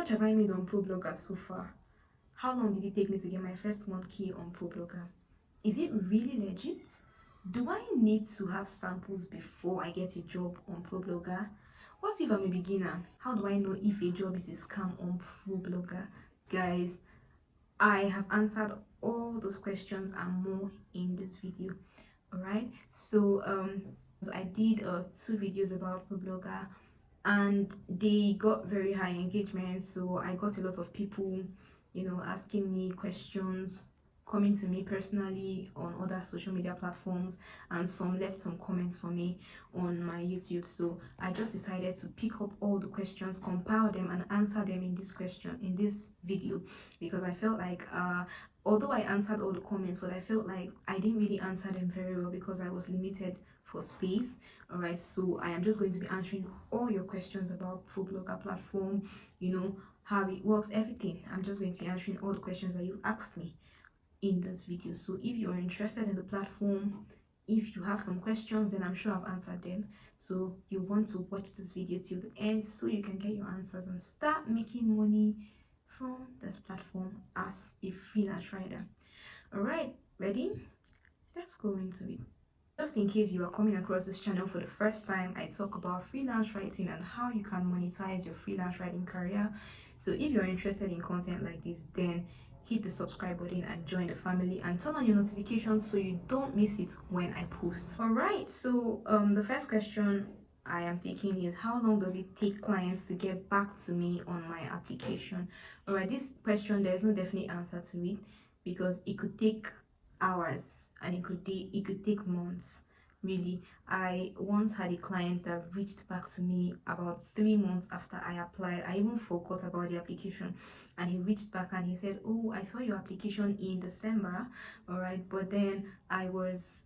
much have I made on Problogger so far? How long did it take me to get my first 1K on Problogger? Is it really legit? Do I need to have samples before I get a job on Problogger? What if I'm a beginner? How do I know if a job is a scam on Problogger? Guys, I have answered all those questions and more in this video. Alright, so I did 2 videos about Problogger and they got very high engagement, so I got a lot of people, you know, asking me questions, coming to me personally on other social media platforms, and some left some comments for me on my YouTube. So I just decided to pick up all the questions, compile them, and answer them in this video, because I felt like although I answered all the comments, but I felt like I didn't really answer them very well because I was limited for space. All right, so I am just going to be answering all your questions about Problogger platform, you know, how it works, everything. I'm just going to be answering all the questions that you asked me in this video. So if you're interested in the platform, if you have some questions, then I'm sure I've answered them. So you want to watch this video till the end so you can get your answers and start making money from this platform as a freelance writer. All right, ready? Let's go into it. Just in case you are coming across this channel for the first time, I talk about freelance writing and how you can monetize your freelance writing career. So if you're interested in content like this, then hit the subscribe button and join the family, and turn on your notifications so you don't miss it when I post. All right, so the first question I am taking is, how long does it take clients to get back to me on my application? All right, this question, there's no definite answer to it, because it could take hours and it could take months. Really, I once had a client that reached back to me about 3 months after I applied. I even forgot about the application, and he reached back and he said, oh, I saw your application in December, all right, but then I was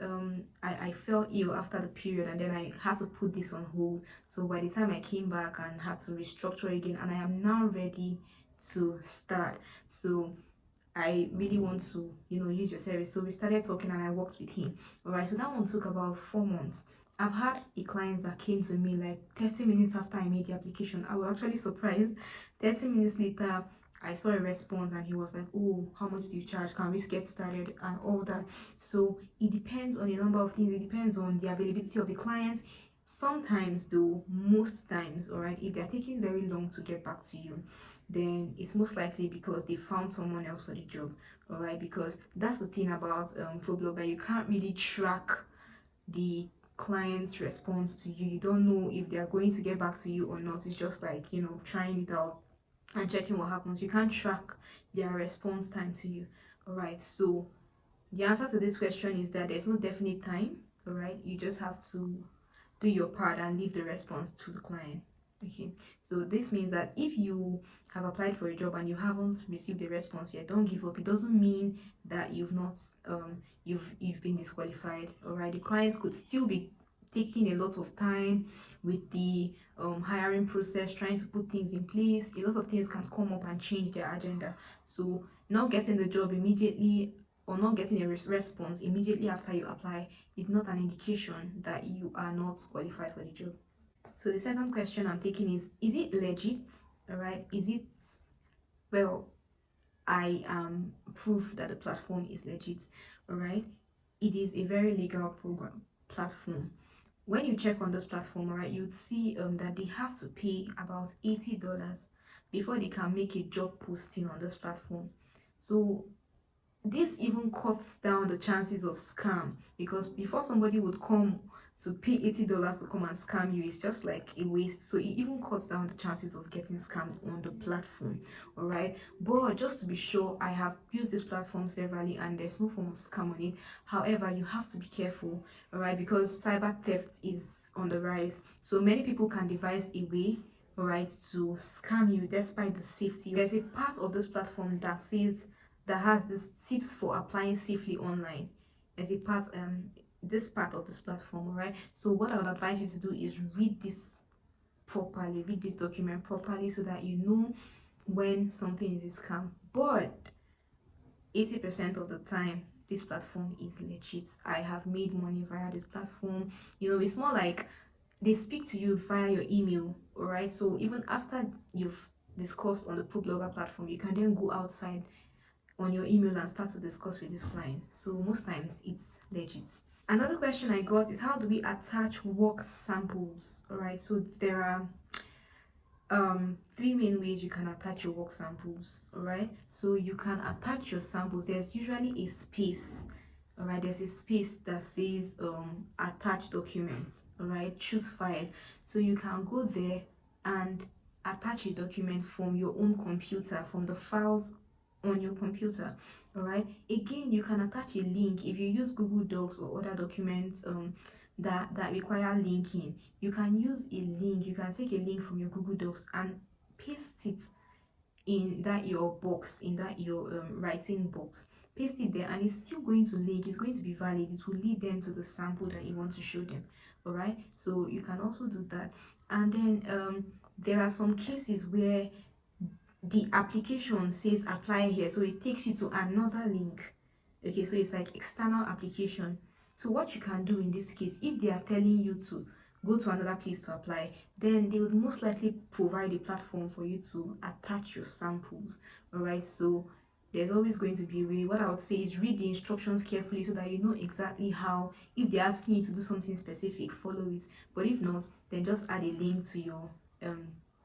I fell ill after the period, and then I had to put this on hold. So by the time I came back and had to restructure again, and I am now ready to start. So I really want to, you know, use your service. So we started talking and I worked with him. All right, so that one took about 4 months. I've had a client that came to me like 30 minutes after I made the application. I was actually surprised. 30 minutes later, I saw a response and he was like, oh, how much do you charge? Can we get started? And all that. So it depends on a number of things. It depends on the availability of the client. Sometimes, though, most times, all right, if they're taking very long to get back to you, then it's most likely because they found someone else for the job. All right, because that's the thing about Problogger, you can't really track the client's response to you. You don't know if they are going to get back to you or not. It's just like, you know, trying it out and checking what happens. You can't track their response time to you. All right, so the answer to this question is that there's no definite time. All right, you just have to do your part and leave the response to the client. Okay, so this means that if you have applied for a job and you haven't received a response yet, don't give up. It doesn't mean that you've not you've been disqualified. All right, the clients could still be taking a lot of time with the hiring process, trying to put things in place. A lot of things can come up and change their agenda. So not getting the job immediately or not getting a response immediately after you apply is not an indication that you are not qualified for the job. So the second question I'm taking is it legit? All right, is it, well, I am proof that the platform is legit. All right, it is a very legal platform. When you check on this platform, all right, you'd see that they have to pay about $80 before they can make a job posting on this platform. So this even cuts down the chances of scam, because before somebody would come to pay $80 to come and scam you, it's just like a waste. So it even cuts down the chances of getting scammed on the platform. All right, but just to be sure, I have used this platform severally and there's no form of scam on it. However, you have to be careful, all right, because cyber theft is on the rise. So many people can devise a way, all right, to scam you despite the safety. There's a part of this platform that says that has this tips for applying safely online. There's a part this part of this platform. All right, so what I would advise you to do is read this properly, read this document properly, so that you know when something is a scam. But 80% of the time this platform is legit. I have made money via this platform. You know, it's more like they speak to you via your email. All right, so even after you've discussed on the Problogger platform, you can then go outside on your email and start to discuss with this client. So most times it's legit. Another question I got is, how do we attach work samples? All right, so there are three main ways you can attach your work samples. All right, so you can attach your samples. There's usually a space. All right, there's a space that says attach documents. All right, choose file. So you can go there and attach a document from your own computer, from the files on your computer. All right, again, you can attach a link if you use Google Docs or other documents that require linking. You can use a link. You can take a link from your Google Docs and paste it in that your box, in that your writing box. Paste it there, and it's still going to link. It's going to be valid. It will lead them to the sample that you want to show them. All right, so you can also do that. And then there are some cases where the application says apply here, so it takes you to another link. Okay, so it's like external application. So what you can do in this case, if they are telling you to go to another place to apply, then they would most likely provide a platform for you to attach your samples. All right, so there's always going to be a way. What I would say is read the instructions carefully so that you know exactly how. If they're asking you to do something specific, follow it. But if not, then just add a link to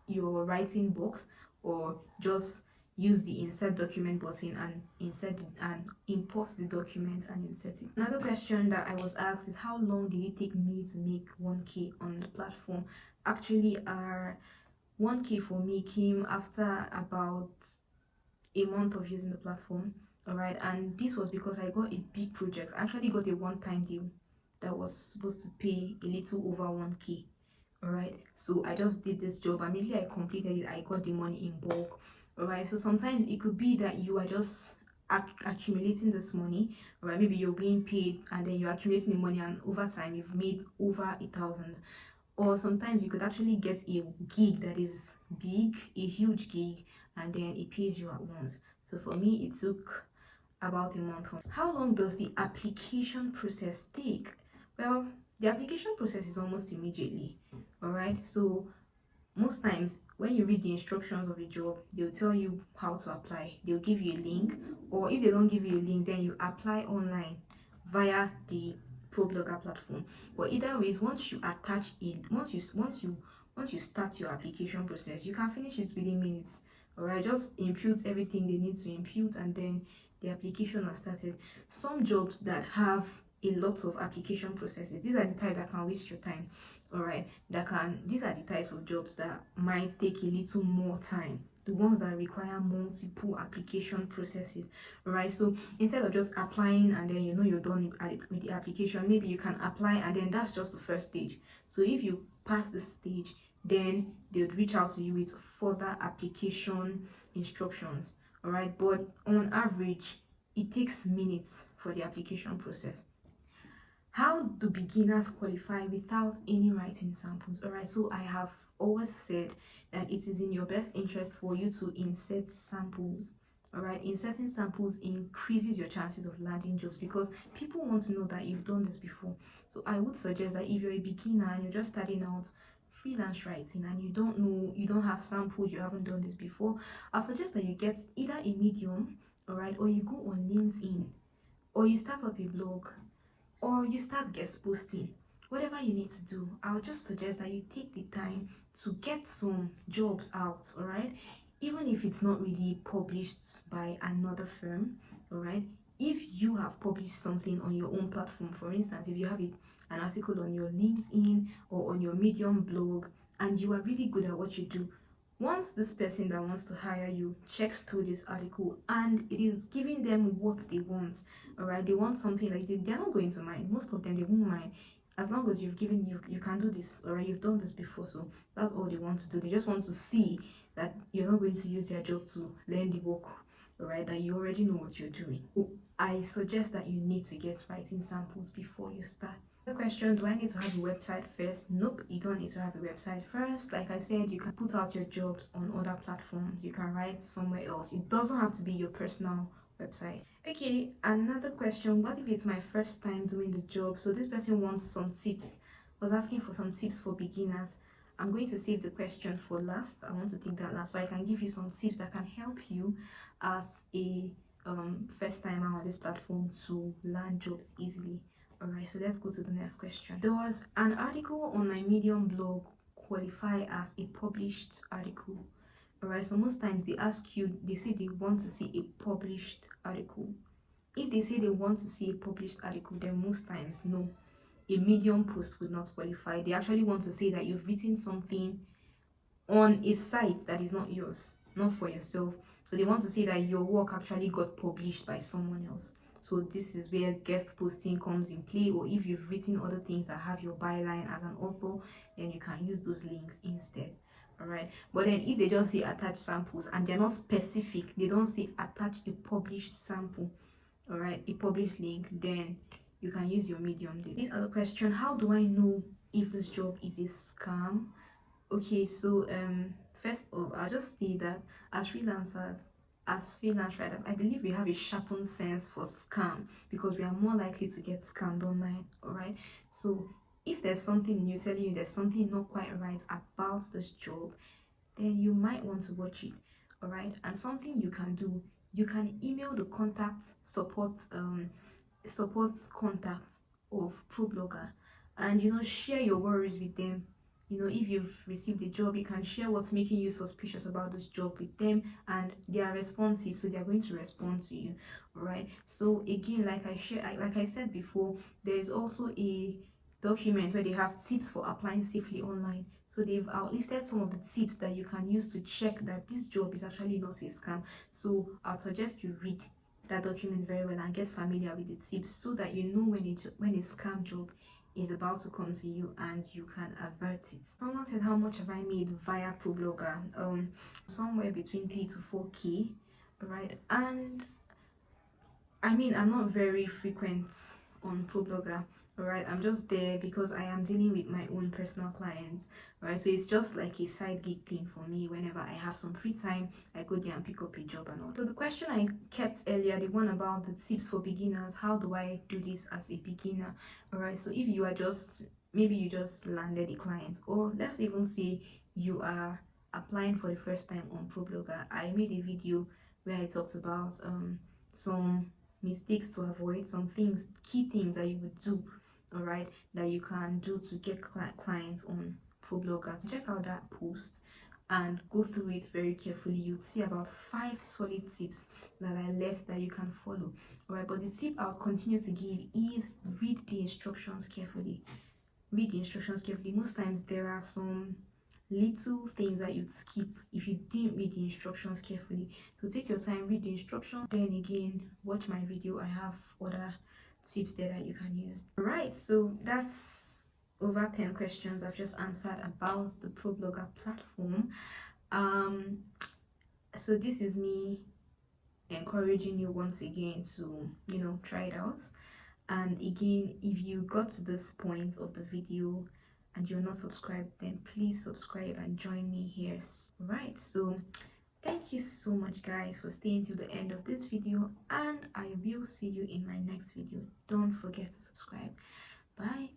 your writing box, or just use the insert document button and insert it and import the document and insert it. Another question that I was asked is, how long did it take me to make 1K on the platform? Actually, 1K for me came after about a month of using the platform. All right, and this was because I got a big project. I actually got a one-time deal that was supposed to pay a little over 1K. All right, so I just did this job. Immediately I completed it, I got the money in bulk. All right, so sometimes it could be that you are just accumulating this money. All right, maybe you're being paid and then you're accumulating the money, and over time you've made over 1,000. Or sometimes you could actually get a gig that is big, a huge gig, and then it pays you at once. So for me, it took about a month. How long does the application process take? Well, the application process is almost immediately. All right, so most times when you read the instructions of a job, they'll tell you how to apply. They'll give you a link, or if they don't give you a link, then you apply online via the Problogger platform. But either ways, once you attach it, once you start your application process, you can finish it within minutes. All right, just impute everything they need to impute, and then the application has started. Some jobs that have a lot of application processes, these are the type that can waste your time. All right, these are the types of jobs that might take a little more time, the ones that require multiple application processes. All right, so instead of just applying and then you're done with the application, maybe you can apply and then that's just the first stage. So if you pass the stage, then they would reach out to you with further application instructions. All right, but on average it takes minutes for the application process. How do beginners qualify without any writing samples? All right, so I have always said that it is in your best interest for you to insert samples. All right, inserting samples increases your chances of landing jobs because people want to know that you've done this before. So I would suggest that if you're a beginner and you're just starting out freelance writing and you don't have samples, you haven't done this before, I suggest that you get either a Medium, all right, or you go on LinkedIn, or you start up a blog, or you start guest posting. Whatever you need to do, I'll just suggest that you take the time to get some jobs out. All right, even if it's not really published by another firm. All right, if you have published something on your own platform, for instance, if you have an article on your LinkedIn or on your Medium blog and you are really good at what you do, once this person that wants to hire you checks through this article and it is giving them what they want, all right, they want something like this, they're not going to mind. Most of them, they won't mind as long as you've given you can do this, all right, you've done this before. So that's all they want to do. They just want to see that you're not going to use their job to learn the work, all right, that you already know what you're doing. I suggest that you need to get writing samples before you start. The question, do I need to have a website first? Nope, you don't need to have a website first. Like I said, you can put out your jobs on other platforms. You can write somewhere else. It doesn't have to be your personal website. Okay, another question, what if it's my first time doing the job? So this person wants some tips, was asking for some tips for beginners. I'm going to save the question for last. I want to take that last so I can give you some tips that can help you as a first timer on this platform to land jobs easily. All right, so let's go to the next question. There was an article on my Medium blog qualify as a published article. All right, so most times they ask you, they say they want to see a published article. If they say they want to see a published article, then most times no, a Medium post would not qualify. They actually want to say that you've written something on a site that is not yours, not for yourself. So they want to say that your work actually got published by someone else. So this is where guest posting comes in play, or if you've written other things that have your byline as an author, then you can use those links instead. All right, but then if they just say attach samples and they're not specific, they don't say attach a published sample, all right, a published link, then you can use your Medium. This other question: how do I know if this job is a scam? Okay, so first of all, I'll just say that as freelancers, as freelance writers, I believe we have a sharpened sense for scam because we are more likely to get scammed online. All right, so if there's something in you telling you there's something not quite right about this job, then you might want to watch it. All right, and something you can do, you can email the contact support contacts of Problogger, and share your worries with them. If you've received a job, you can share what's making you suspicious about this job with them, and they are responsive, so they're going to respond to you. All right, so again, like I said before, there is also a document where they have tips for applying safely online. So they've outlisted some of the tips that you can use to check that this job is actually not a scam. So I'll suggest you read that document very well and get familiar with the tips so that you know when a scam job is about to come to you and you can avert it. Someone said, how much have I made via Problogger? Somewhere between 3 to 4K, right? And I mean, I'm not very frequent on Problogger, alright? I'm just there because I am dealing with my own personal clients, right? So it's just like a side gig thing for me. Whenever I have some free time, I go there and pick up a job and all. So the question I kept earlier, the one about the tips for beginners, how do I do this as a beginner? Alright, so if you are maybe you just landed a client, or let's even say you are applying for the first time on Problogger. I made a video where I talked about some mistakes to avoid, some key things that you would do, all right, that you can do to get clients on Problogger. So check out that post and go through it very carefully. You'd see about 5 solid tips that I left that you can follow. All right, but the tip I'll continue to give is read the instructions carefully. Read the instructions carefully. Most times there are some little things that you'd skip if you didn't read the instructions carefully. So take your time, read the instructions, then again watch my video. I have other tips there that you can use. All right, so that's over 10 questions I've just answered about the Problogger platform. So this is me encouraging you once again to try it out. And again, if you got to this point of the video and you're not subscribed, then please subscribe and join me here. Right, so thank you so much guys for staying till the end of this video, and I will see you in my next video. Don't forget to subscribe. Bye.